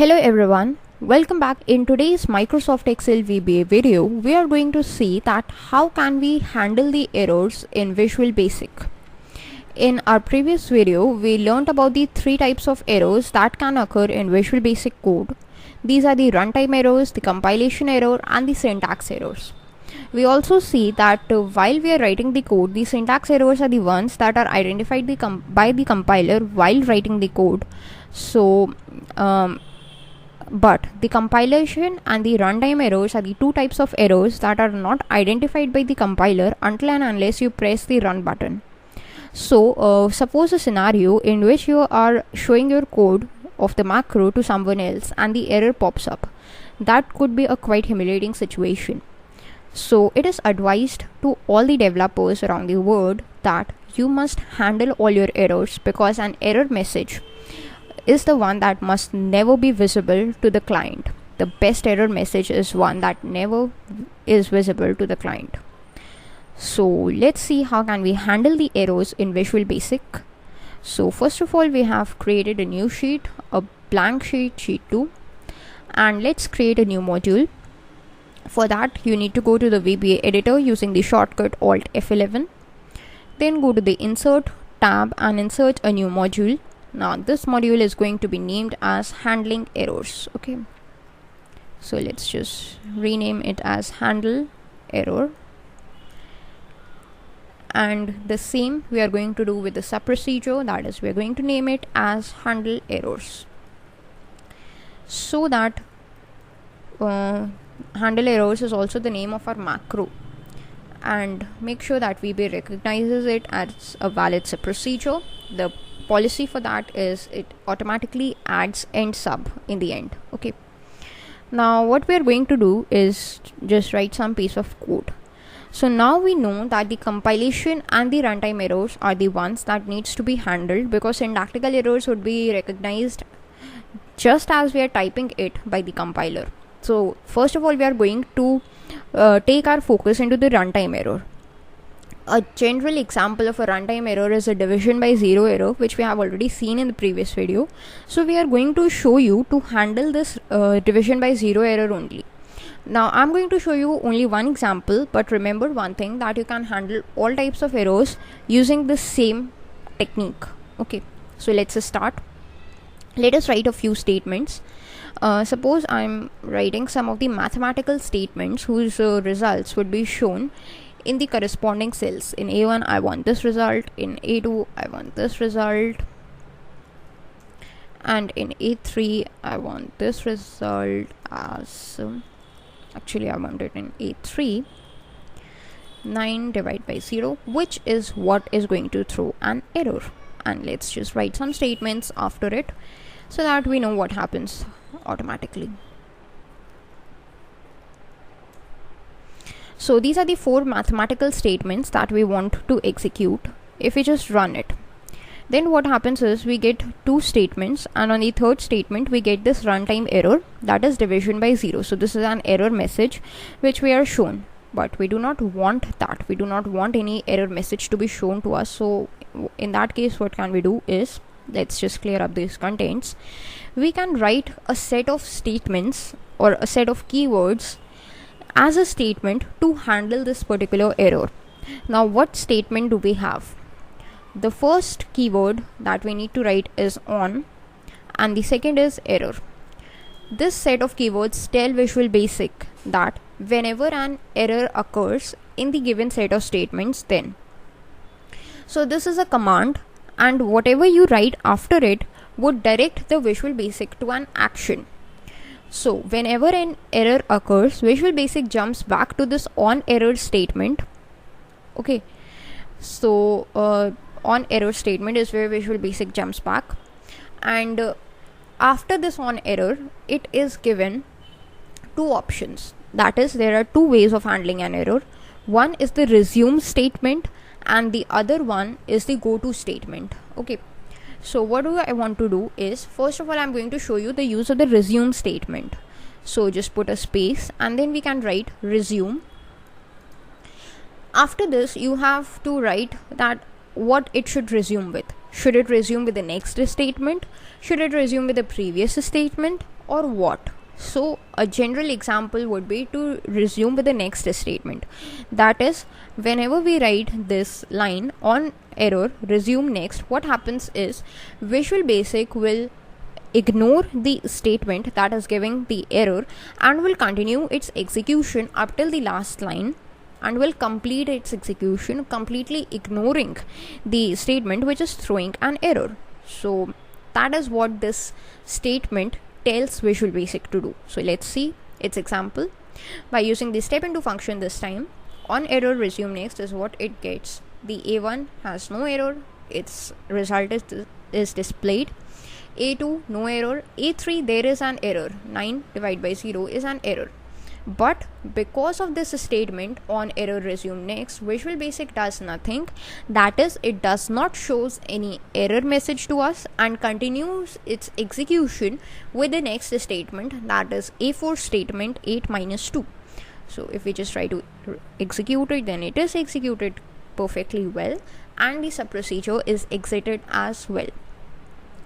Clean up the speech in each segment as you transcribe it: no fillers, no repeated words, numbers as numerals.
Hello everyone, welcome back. In today's Microsoft Excel VBA video, we are going to see that how can we handle the errors in Visual Basic. In our previous video, we learned about the three types of errors that can occur in Visual Basic code. These are the runtime errors, the compilation error and the syntax errors. We also see that while we are writing the code, the syntax errors are the ones that are identified by the compiler while writing the code. But the compilation and the runtime errors are the two types of errors that are not identified by the compiler until and unless you press the run button. So suppose a scenario in which you are showing your code of the macro to someone else and the error pops up. That could be a quite humiliating situation. So it is advised to all the developers around the world that you must handle all your errors, because an error message is the one that must never be visible to the client. The best error message is one that never is visible to the client. So let's see how can we handle the errors in Visual Basic. So first of all, we have created a new sheet, a blank sheet, sheet 2, and let's create a new module. For that, you need to go to the VBA editor using the shortcut Alt F11. Then go to the Insert tab and insert a new module. Now this module is going to be named as Handling Errors. Okay, so let's just rename it as Handle Error. And the same we are going to do with the sub procedure, that is, we are going to name it as Handle Errors, so that Handle Errors is also the name of our macro, and make sure that VBA recognizes it as a valid sub procedure. The policy for that is it automatically adds end sub in the end. Okay, now what we are going to do is just write some piece of code. So now we know that the compilation and the runtime errors are the ones that needs to be handled, because syntactical errors would be recognized just as we are typing it by the compiler. So first of all, we are going to take our focus into the runtime error. A general example of a runtime error is a division by zero error, which we have already seen in the previous video. So we are going to show you to handle this division by zero error only. Now I'm going to show you only one example, but remember one thing, that you can handle all types of errors using the same technique. Okay, so let's start. Let us write a few statements. Suppose I'm writing some of the mathematical statements whose results would be shown in the corresponding cells. In A1 I want this result, in A2 I want this result, and in A3 I want this result as actually I want it in A3. 9 divided by 0, which is what is going to throw an error. And let's just write some statements after it so that we know what happens automatically. So these are the four mathematical statements that we want to execute. If we just run it, then what happens is we get two statements, and on the third statement we get this runtime error, that is division by 0. So this is an error message which we are shown, but we do not want that. We do not want any error message to be shown to us. So in that case, what can we do is, let's just clear up these contents. We can write a set of statements or a set of keywords as a statement to handle this particular error. Now what statement do we have? The first keyword that we need to write is on, and the second is error. This set of keywords tell Visual Basic that whenever an error occurs in the given set of statements, then. So this is a command, and whatever you write after it would direct the Visual Basic to an action. So whenever an error occurs, Visual Basic jumps back to this on error statement. Okay, so on error statement is where Visual Basic jumps back, and after this on error it is given two options. That is, there are two ways of handling an error. One is the resume statement and the other one is the go to statement. Okay, so what do I want to do is, first of all I'm going to show you the use of the resume statement. So just put a space and then we can write resume. After this you have to write that what it should resume with. Should it resume with the next statement? Should it resume with the previous statement? or what? So a general example would be to resume with the next statement. That is, whenever we write this line on error resume next, what happens is Visual Basic will ignore the statement that is giving the error and will continue its execution up till the last line and will complete its execution completely ignoring the statement which is throwing an error. So that is what this statement tells Visual Basic to do. So let's see its example. By using the step into function this time, on error resume next is what it gets. The A1 has no error, its result is displayed. A2 no error, A3 there is an error, 9 divided by 0 is an error. But because of this statement on error resume next, Visual Basic does nothing. That is, it does not shows any error message to us and continues its execution with the next statement, that is A4 statement 8 minus 2. So if we just try to execute it, then it is executed perfectly well and the sub procedure is exited as well.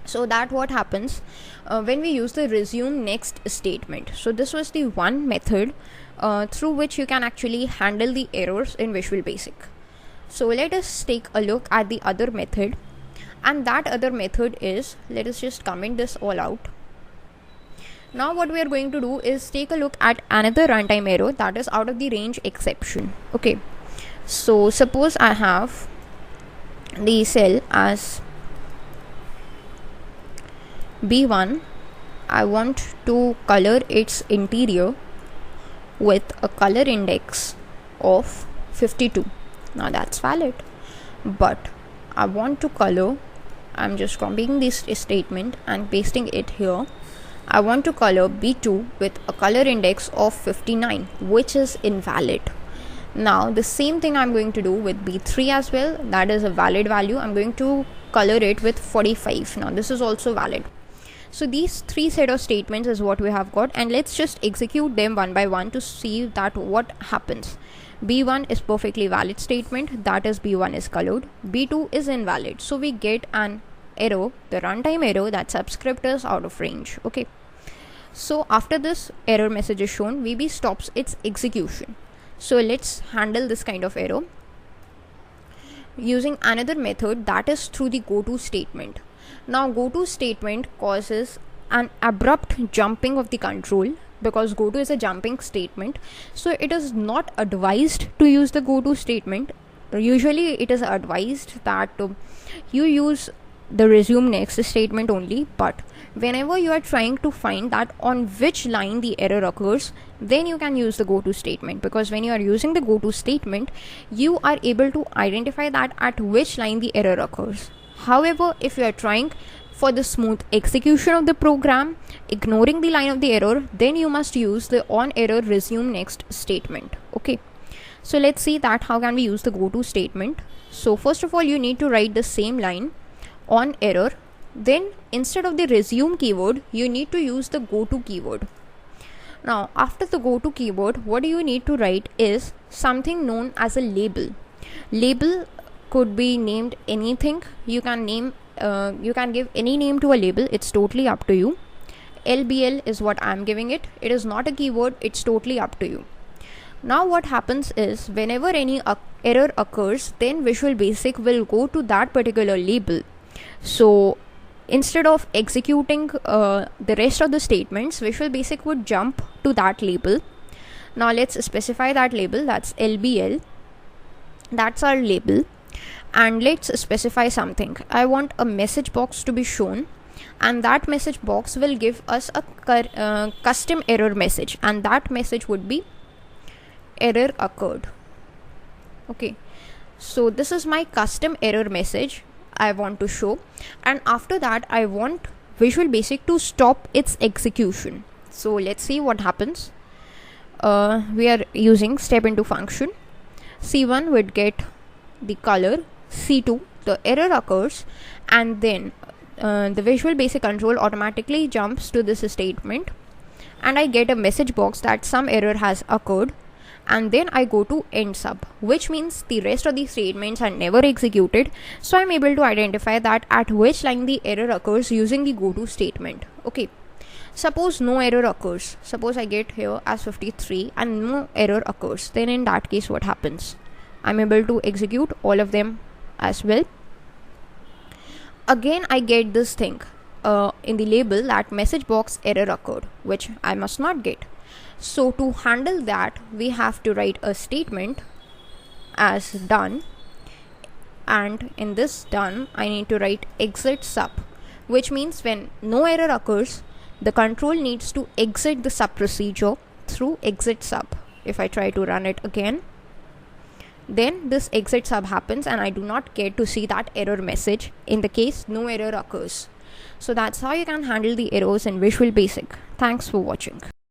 So that what happens when we use the resume next statement. So this was the one method through which you can actually handle the errors in Visual Basic. So let us take a look at the other method, and that other method is, let us just comment this all out. Now what we are going to do is take a look at another runtime error, that is out of the range exception. Okay, so suppose I have the cell as B1, I want to color its interior with a color index of 52. Now that's valid, but I want to color, I'm just copying this statement and pasting it here. I want to color B2 with a color index of 59, which is invalid. Now the same thing I'm going to do with B3 as well, that is a valid value. I'm going to color it with 45. Now this is also valid. So these three set of statements is what we have got, and let's just execute them one by one to see that what happens. B1 is perfectly valid statement, that is B1 is colored. B2 is invalid, so we get an error, the runtime error, that subscript is out of range. Okay, so after this error message is shown, VB stops its execution. So let's handle this kind of error using another method, that is through the goto statement. Now goto statement causes an abrupt jumping of the control, because goto is a jumping statement, so it is not advised to use the goto statement. Usually it is advised that you use the resume next statement only, but whenever you are trying to find that on which line the error occurs, then you can use the goto statement, because when you are using the goto statement, you are able to identify that at which line the error occurs. However, if you are trying for the smooth execution of the program, ignoring the line of the error, then you must use the on error resume next statement. Okay, so let's see that how can we use the goto statement. So first of all, you need to write the same line on error, then instead of the resume keyword, you need to use the goto keyword. Now after the goto keyword, what you need to write is something known as a label. Label could be named anything. You can name you can give any name to a label, it's totally up to you. LBL is what I'm giving it. It is not a keyword, it's totally up to you. Now what happens is, whenever any error occurs, then Visual Basic will go to that particular label. So instead of executing the rest of the statements, Visual Basic would jump to that label. Now let's specify that label, that's LBL, that's our label. And let's specify something. I want a message box to be shown, and that message box will give us a custom error message, and that message would be error occurred. Okay, so this is my custom error message I want to show, and after that I want Visual Basic to stop its execution. So let's see what happens. We are using step into function. C1 would get the color, C2 the error occurs, and then the Visual Basic control automatically jumps to this statement, and I get a message box that some error has occurred, and then I go to end sub, which means the rest of the statements are never executed. So I'm able to identify that at which line the error occurs using the goto statement. Okay, Suppose no error occurs. Suppose I get here as 53 and no error occurs. Then in that case, what happens? I'm able to execute all of them as well. Again, I get this thing in the label that message box error occurred, which I must not get. So to handle that, we have to write a statement as done, and in this done, I need to write exit sub, which means when no error occurs, the control needs to exit the sub procedure through exit sub. If I try to run it again, then this exit sub happens and I do not get to see that error message in the case no error occurs. So that's how you can handle the errors in Visual Basic. Thanks for watching.